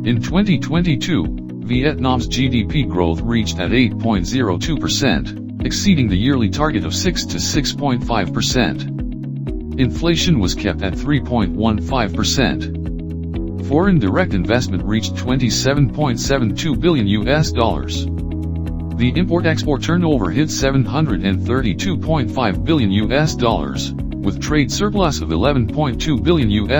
In 2022, Vietnam's GDP growth reached at 8.02%, exceeding the yearly target of 6 to 6.5%. Inflation was kept at 3.15%. Foreign direct investment reached $27.72 billion. The import-export turnover hit $732.5 billion, with trade surplus of $11.2 billion,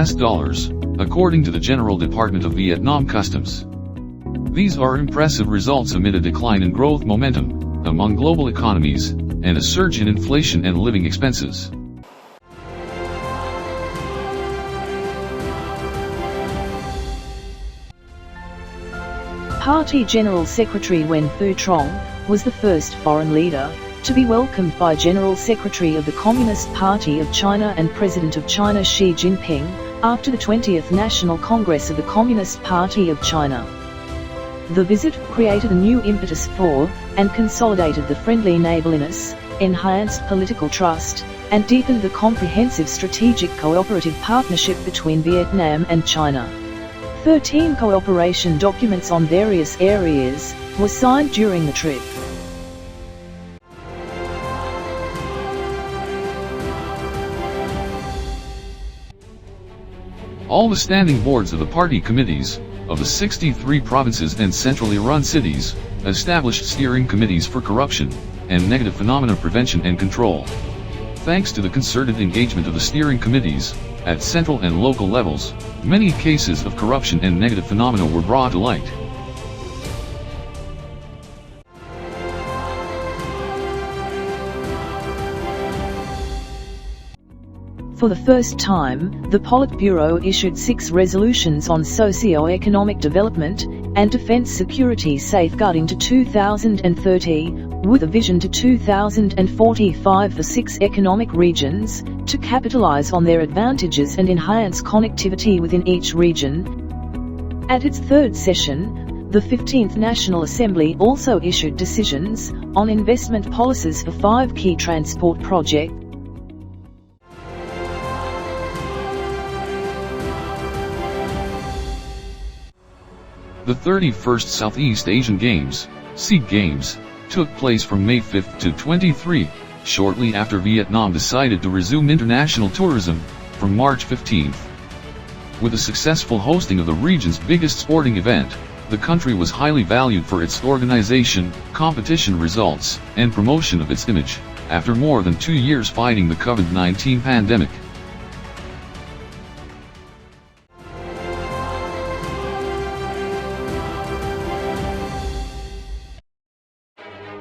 according to the General Department of Vietnam Customs. These are impressive results amid a decline in growth momentum among global economies, and a surge in inflation and living expenses. Party General Secretary Wen Phu Trong was the first foreign leader to be welcomed by General Secretary of the Communist Party of China and President of China Xi Jinping, after the 20th National Congress of the Communist Party of China. The visit created a new impetus for, and consolidated the friendly neighborliness, enhanced political trust, and deepened the comprehensive strategic cooperative partnership between Vietnam and China. 13 cooperation documents on various areas were signed during the trip. All the standing boards of the party committees of the 63 provinces and centrally run cities established steering committees for corruption and negative phenomena prevention and control. Thanks to the concerted engagement of the steering committees at central and local levels, many cases of corruption and negative phenomena were brought to light. For the first time, the Politburo issued 6 resolutions on socio-economic development and defense security safeguarding to 2030, with a vision to 2045 for 6 economic regions, to capitalize on their advantages and enhance connectivity within each region. At its 3rd session, the 15th National Assembly also issued decisions on investment policies for 5 key transport projects. The 31st Southeast Asian Games, SEA Games, took place from May 5 to 23, shortly after Vietnam decided to resume international tourism, from March 15. With the successful hosting of the region's biggest sporting event, the country was highly valued for its organization, competition results, and promotion of its image, after more than 2 years fighting the COVID-19 pandemic.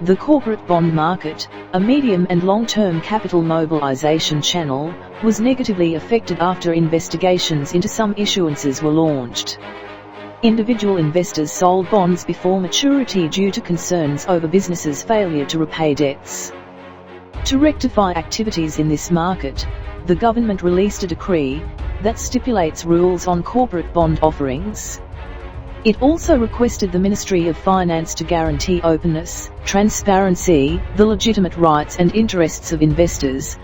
The corporate bond market, a medium and long-term capital mobilization channel, was negatively affected after investigations into some issuances were launched. Individual investors sold bonds before maturity due to concerns over businesses' failure to repay debts. To rectify activities in this market, the government released a decree that stipulates rules on corporate bond offerings. It also requested the Ministry of Finance to guarantee openness, transparency, the legitimate rights and interests of investors.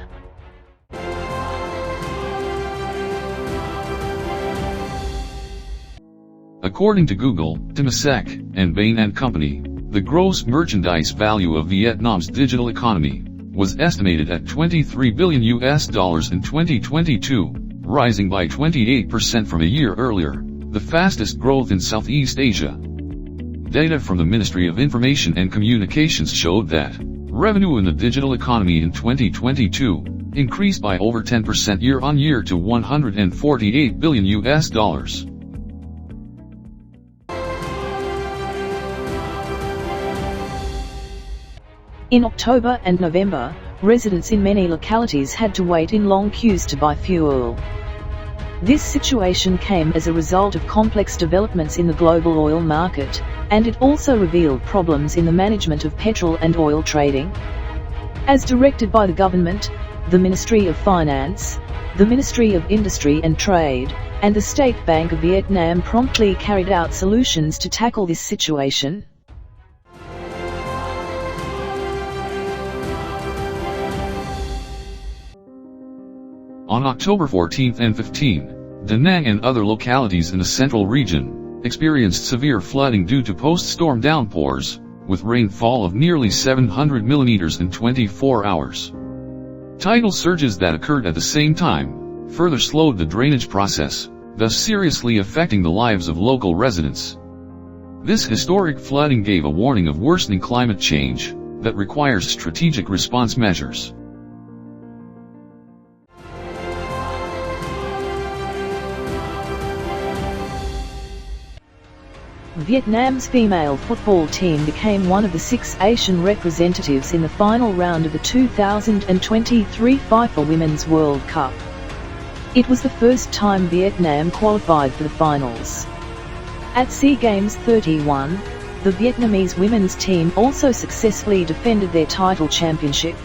According to Google, Temasek, and Bain & Company, the gross merchandise value of Vietnam's digital economy was estimated at $23 billion in 2022, rising by 28% from a year earlier, the fastest growth in Southeast Asia. Data from the Ministry of Information and Communications showed that revenue in the digital economy in 2022 increased by over 10% year-on-year to $148 billion. In October and November, residents in many localities had to wait in long queues to buy fuel. This situation came as a result of complex developments in the global oil market, and it also revealed problems in the management of petrol and oil trading. As directed by the government, the Ministry of Finance, the Ministry of Industry and Trade, and the State Bank of Vietnam promptly carried out solutions to tackle this situation. On October 14 and 15, Da Nang and other localities in the central region experienced severe flooding due to post-storm downpours, with rainfall of nearly 700 millimeters in 24 hours. Tidal surges that occurred at the same time further slowed the drainage process, thus seriously affecting the lives of local residents. This historic flooding gave a warning of worsening climate change that requires strategic response measures. Vietnam's female football team became one of the 6 Asian representatives in the final round of the 2023 FIFA Women's World Cup. It was the first time Vietnam qualified for the finals. At SEA Games 31, the Vietnamese women's team also successfully defended their title championship,